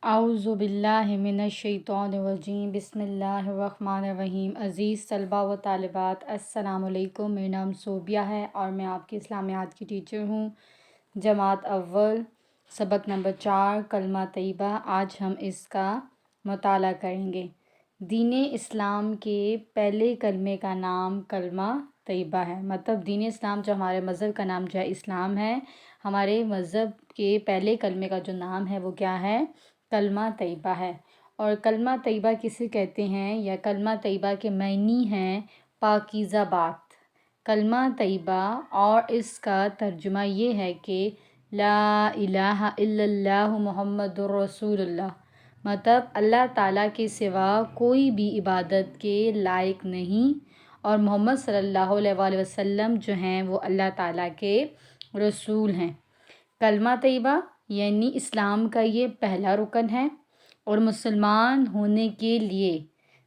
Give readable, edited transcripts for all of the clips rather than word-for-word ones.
اعوذ باللہ من الشیطان الرجیم بسم اللہ الرحمن الرحیم۔ عزیز طلبہ و طالبات السلام علیکم، میرا نام صوبیہ ہے اور میں آپ کی اسلامیات کی ٹیچر ہوں، جماعت اول، سبق نمبر 4 کلمہ طیبہ۔ آج ہم اس کا مطالعہ کریں گے۔ دین اسلام کے پہلے کلمے کا نام کلمہ طیبہ ہے، مطلب دین اسلام جو ہمارے مذہب کا نام جو ہے اسلام ہے، ہمارے مذہب کے پہلے کلمے کا جو نام ہے وہ کیا ہے؟ کلمہ طیبہ ہے۔ اور کلمہ طیبہ کسے کہتے ہیں یا کلمہ طیبہ کے معنی ہیں پاکیزہ بات۔ کلمہ طیبہ اور اس کا ترجمہ یہ ہے کہ لا الہ الا اللہ محمد الرسول اللہ، مطلب اللہ تعالیٰ کے سوا کوئی بھی عبادت کے لائق نہیں اور محمد صلی اللہ علیہ وآلہ وسلم جو ہیں وہ اللہ تعالیٰ کے رسول ہیں۔ کلمہ طیبہ یعنی اسلام کا یہ پہلا رکن ہے اور مسلمان ہونے کے لیے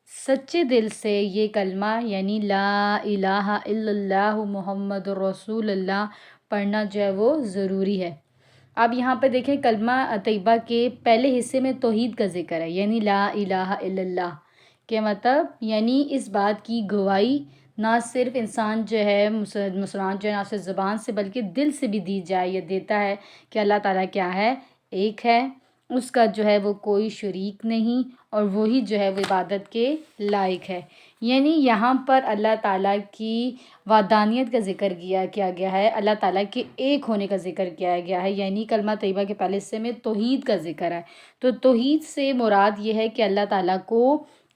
سچے دل سے یہ کلمہ یعنی لا الہ الا اللہ محمد الرسول اللہ پڑھنا جو ہے وہ ضروری ہے۔ اب یہاں پہ دیکھیں کلمہ طیبہ کے پہلے حصے میں توحید کا ذکر ہے، یعنی لا الہ الا اللہ کے مطلب یعنی اس بات کی گواہی نہ صرف انسان جو ہے مسلمان جو ہے نہ صرف زبان سے بلکہ دل سے بھی دی جائے، یہ دیتا ہے کہ اللہ تعالیٰ کیا ہے؟ ایک ہے، اس کا جو ہے وہ کوئی شریک نہیں اور وہی جو ہے وہ عبادت کے لائق ہے۔ یعنی یہاں پر اللہ تعالیٰ کی وحدانیت کا ذکر کیا گیا ہے، اللہ تعالیٰ کے ایک ہونے کا ذکر کیا گیا ہے، یعنی کلمہ طیبہ کے پہلے حصے میں توحید کا ذکر ہے۔ تو توحید سے مراد یہ ہے کہ اللہ تعالیٰ کو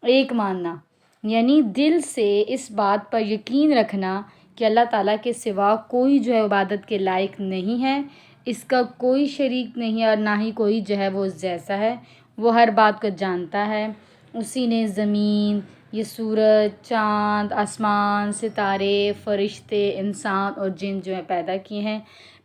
ایک ماننا، یعنی دل سے اس بات پر یقین رکھنا کہ اللہ تعالیٰ کے سوا کوئی جو ہے عبادت کے لائق نہیں ہے، اس کا کوئی شریک نہیں اور نہ ہی کوئی جو ہے وہ اس جیسا ہے، وہ ہر بات کو جانتا ہے، اسی نے زمین، یہ سورج، چاند، آسمان، ستارے، فرشتے، انسان اور جن جو ہے پیدا کیے ہیں۔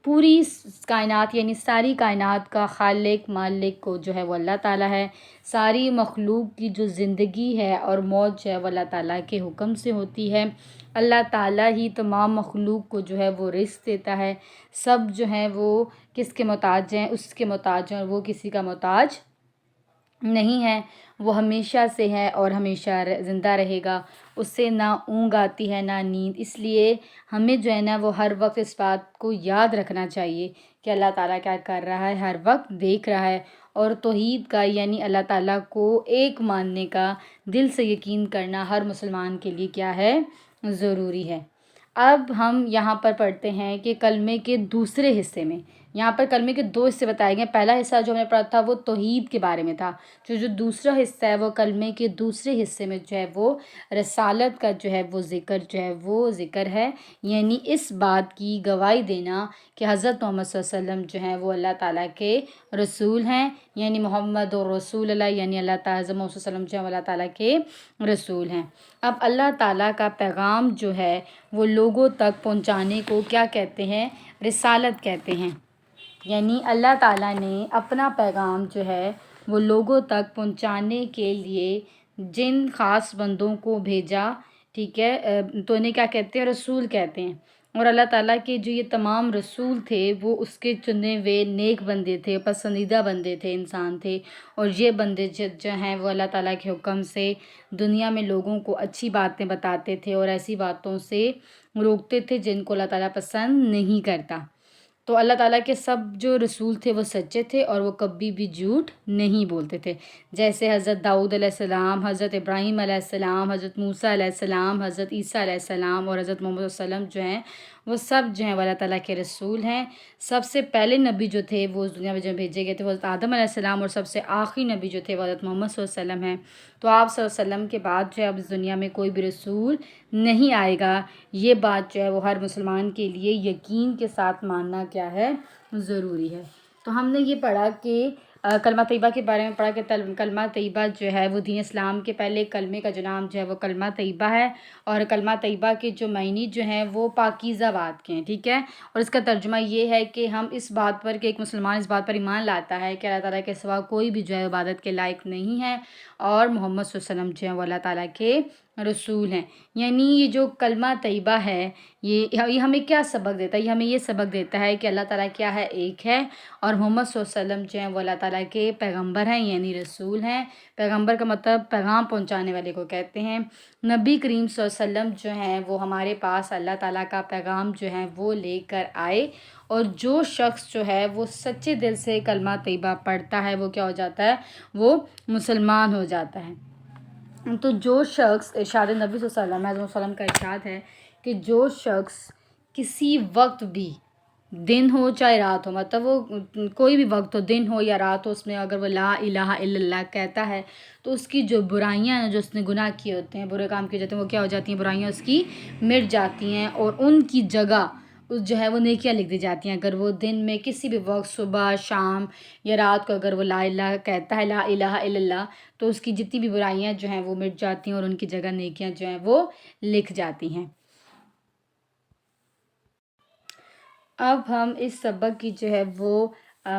پوری کائنات یعنی ساری کائنات کا خالق مالک کو جو ہے وہ اللہ تعالیٰ ہے۔ ساری مخلوق کی جو زندگی ہے اور موت جو ہے وہ اللہ تعالیٰ کے حکم سے ہوتی ہے۔ اللہ تعالیٰ ہی تمام مخلوق کو جو ہے وہ رزق دیتا ہے۔ سب جو ہیں وہ کس کے محتاج ہیں؟ اس کے محتاج ہیں اور وہ کسی کا محتاج نہیں ہے، وہ ہمیشہ سے ہے اور ہمیشہ زندہ رہے گا، اس سے نہ اونگ آتی ہے نہ نیند۔ اس لیے ہمیں جو ہے نا وہ ہر وقت اس بات کو یاد رکھنا چاہیے کہ اللہ تعالیٰ کیا کر رہا ہے، ہر وقت دیکھ رہا ہے۔ اور توحید کا یعنی اللہ تعالیٰ کو ایک ماننے کا دل سے یقین کرنا ہر مسلمان کے لیے کیا ہے؟ ضروری ہے۔ اب ہم یہاں پر پڑھتے ہیں کہ کلمے کے دوسرے حصے میں، یہاں پر کلمے کے دو حصے بتائے گئے۔ پہلا حصہ جو ہم نے پڑھا تھا وہ توحید کے بارے میں تھا، جو دوسرا حصہ ہے وہ کلمے کے دوسرے حصے میں جو ہے وہ رسالت کا جو ہے وہ ذکر ہے، یعنی اس بات کی گواہی دینا کہ حضرت محمد صلی اللہ علیہ وسلم جو ہیں وہ اللہ تعالیٰ کے رسول ہیں، یعنی محمد اور رسول اللہ، یعنی اللہ تعالیٰ حضرت محمد صلی اللہ علیہ وسلم جو ہیں اللہ تعالیٰ کے رسول ہیں۔ اب اللہ تعالیٰ کا پیغام جو ہے وہ لوگوں تک پہنچانے کو کیا کہتے ہیں؟ رسالت کہتے ہیں۔ یعنی اللہ تعالیٰ نے اپنا پیغام جو ہے وہ لوگوں تک پہنچانے کے لیے جن خاص بندوں کو بھیجا، ٹھیک ہے، تو انہیں کیا کہتے ہیں؟ رسول کہتے ہیں۔ اور اللہ تعالیٰ کے جو یہ تمام رسول تھے وہ اس کے چنے ہوئے نیک بندے تھے، پسندیدہ بندے تھے، انسان تھے، اور یہ بندے جو ہیں وہ اللہ تعالیٰ کے حکم سے دنیا میں لوگوں کو اچھی باتیں بتاتے تھے اور ایسی باتوں سے روکتے تھے جن کو اللہ تعالیٰ پسند نہیں کرتا۔ تو اللہ تعالیٰ کے سب جو رسول تھے وہ سچے تھے اور وہ کبھی بھی جھوٹ نہیں بولتے تھے، جیسے حضرت داؤد علیہ السلام، حضرت ابراہیم علیہ السلام، حضرت موسیٰ علیہ السلام، حضرت عیسیٰ علیہ السلام اور حضرت محمد صلی اللہ علیہ وسلم جو ہیں وہ سب جو ہیں وہ اللہ تعالیٰ کے رسول ہیں۔ سب سے پہلے نبی جو تھے وہ اس دنیا میں جو بھیجے گئے تھے وہ حضرت آدم علیہ السلام، اور سب سے آخری نبی جو تھے وہ حضرت محمد صلی اللہ علیہ وسلم ہیں۔ تو آپ صلی اللہ علیہ وسلم کے بعد جو ہے اب اس دنیا میں کوئی بھی رسول نہیں آئے گا، یہ بات جو ہے وہ ہر مسلمان کے لیے یقین کے ساتھ ماننا کیا ہے؟ ضروری ہے۔ تو ہم نے یہ پڑھا کہ کلمہ طیبہ کے بارے میں پڑھا کہ کلمہ طیبہ جو ہے وہ دین اسلام کے پہلے کلمے کا جو نام جو ہے وہ کلمہ طیبہ ہے، اور کلمہ طیبہ کے جو معنی جو ہیں وہ پاکیزہ بات کے ہیں، ٹھیک ہے۔ اور اس کا ترجمہ یہ ہے کہ ہم اس بات پر کہ ایک مسلمان اس بات پر ایمان لاتا ہے کہ اللہ تعالیٰ کے سوا کوئی بھی جو ہے عبادت کے لائق نہیں ہے اور محمد صلی اللہ علیہ وسلم جو ہیں وہ اللہ تعالیٰ کے رسول ہیں۔ یعنی یہ جو کلمہ طیبہ ہے یہ ہمیں کیا سبق دیتا ہے؟ یہ ہمیں یہ سبق دیتا ہے کہ اللہ تعالیٰ کیا ہے؟ ایک ہے، اور محمد صلی اللہ علیہ وسلم جو ہیں وہ اللہ تعالیٰ کے پیغمبر ہیں، یعنی رسول ہیں۔ پیغمبر کا مطلب پیغام پہنچانے والے کو کہتے ہیں۔ نبی کریم صلی اللہ علیہ وسلم جو ہیں وہ ہمارے پاس اللہ تعالیٰ کا پیغام جو ہے وہ لے کر آئے، اور جو شخص جو ہے وہ سچے دل سے کلمہ طیبہ پڑھتا ہے وہ کیا ہو جاتا ہے؟ وہ مسلمان ہو جاتا ہے۔ تو جو شخص، ارشاد نبی صلی اللہ علیہ وسلم کا ارشاد ہے کہ جو شخص کسی وقت بھی، دن ہو چاہے رات ہو، مطلب وہ کوئی بھی وقت ہو، دن ہو یا رات ہو، اس میں اگر وہ لا الہ الا اللہ کہتا ہے تو اس کی جو برائیاں ہیں، جو اس نے گناہ کیے ہوتے ہیں، برے کام کیے جاتے ہیں، وہ کیا ہو جاتی ہیں؟ برائیاں اس کی مٹ جاتی ہیں، اور ان کی جگہ جو ہے وہ نیکیاں لکھ دی جاتی ہیں۔ اگر وہ دن میں کسی بھی وقت، صبح، شام یا رات کو اگر وہ لا الہ کہتا ہے، لا الہ الا اللہ، تو اس کی جتنی بھی برائیاں جو ہیں وہ مٹ جاتی ہیں، اور ان کی جگہ نیکیاں جو ہیں وہ لکھ جاتی ہیں۔ اب ہم اس سبق کی جو ہے وہ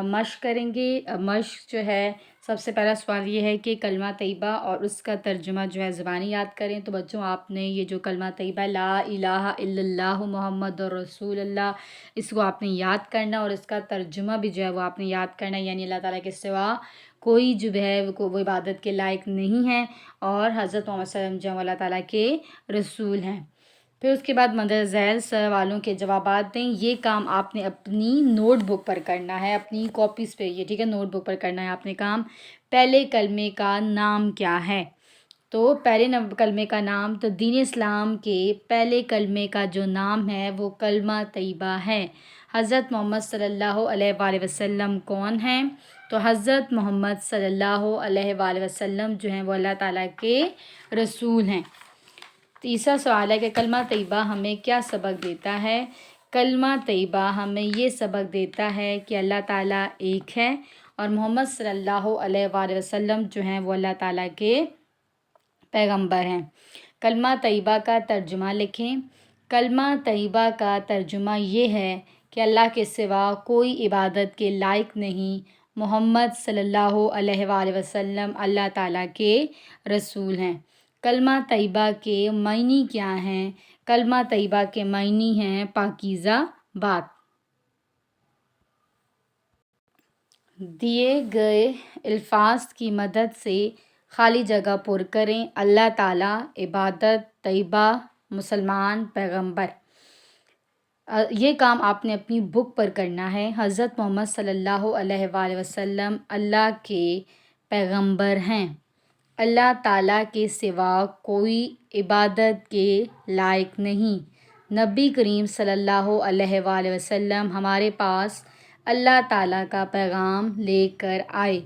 مشق کریں گے۔ مشق جو ہے، سب سے پہلا سوال یہ ہے کہ کلمہ طیبہ اور اس کا ترجمہ جو ہے زبانی یاد کریں۔ تو بچوں، آپ نے یہ جو کلمہ طیبہ لا الہ الا اللہ محمد رسول اللہ، اس کو آپ نے یاد کرنا، اور اس کا ترجمہ بھی جو ہے وہ آپ نے یاد کرنا، یعنی اللہ تعالیٰ کے سوا کوئی جو ہے وہ عبادت کے لائق نہیں ہے، اور حضرت محمد صلی اللہ علیہ وسلم جو ہیں اللہ تعالیٰ کے رسول ہیں۔ پھر اس کے بعد مندرجہ ذیل سوالوں کے جوابات دیں۔ یہ کام آپ نے اپنی نوٹ بک پر کرنا ہے، اپنی کاپیز پہ، یہ ٹھیک ہے، نوٹ بک پر کرنا ہے آپ نے کام۔ پہلے کلمے کا نام کیا ہے؟ تو پہلے کلمے کا نام، تو دین اسلام کے پہلے کلمے کا جو نام ہے وہ کلمہ طیبہ ہے۔ حضرت محمد صلی اللہ علیہ وآلہ وسلم کون ہیں؟ تو حضرت محمد صلی اللہ علیہ وآلہ وسلم جو ہیں وہ اللہ تعالیٰ کے رسول ہیں۔ تیسرا سوال ہے کہ کلمہ طیبہ ہمیں کیا سبق دیتا ہے؟ کلمہ طیبہ ہمیں یہ سبق دیتا ہے کہ اللہ تعالیٰ ایک ہے، اور محمد صلی اللہ علیہ وآلہ وسلم جو ہیں وہ اللہ تعالیٰ کے پیغمبر ہیں۔ کلمہ طیبہ کا ترجمہ لکھیں۔ کلمہ طیبہ کا ترجمہ یہ ہے کہ اللہ کے سوا کوئی عبادت کے لائق نہیں، محمد صلی اللہ علیہ وآلہ وسلم اللہ تعالیٰ کے رسول ہیں۔ کلمہ طیبہ کے معنی کیا ہیں؟ کلمہ طیبہ کے معنی ہیں پاکیزہ بات۔ دیے گئے الفاظ کی مدد سے خالی جگہ پر کریں۔ اللہ تعالیٰ، عبادت، طیبہ، مسلمان، پیغمبر۔ یہ کام آپ نے اپنی بک پر کرنا ہے۔ حضرت محمد صلی اللہ علیہ وآلہ وسلم اللہ کے پیغمبر ہیں۔ اللہ تعالیٰ کے سوا کوئی عبادت کے لائق نہیں۔ نبی کریم صلی اللہ علیہ وآلہ وسلم ہمارے پاس اللہ تعالیٰ کا پیغام لے کر آئے۔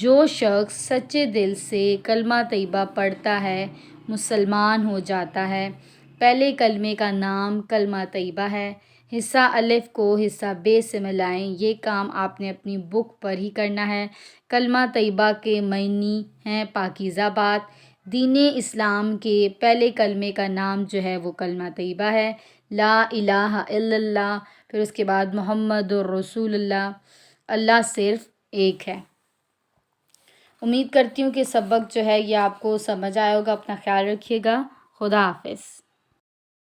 جو شخص سچے دل سے کلمہ طیبہ پڑھتا ہے مسلمان ہو جاتا ہے۔ پہلے کلمے کا نام کلمہ طیبہ ہے۔ حصہ الف کو حصہ بے سے ملائیں۔ یہ کام آپ نے اپنی بک پر ہی کرنا ہے۔ کلمہ طیبہ کے معنی ہیں پاکیزہ بات۔ دین اسلام کے پہلے کلمے کا نام جو ہے وہ کلمہ طیبہ ہے، لا الہ الا اللہ۔ پھر اس کے بعد محمد رسول اللہ، اللہ صرف ایک ہے۔ امید کرتی ہوں کہ سبق جو ہے یہ آپ کو سمجھ آیا ہوگا۔ اپنا خیال رکھیے گا۔ خدا حافظ۔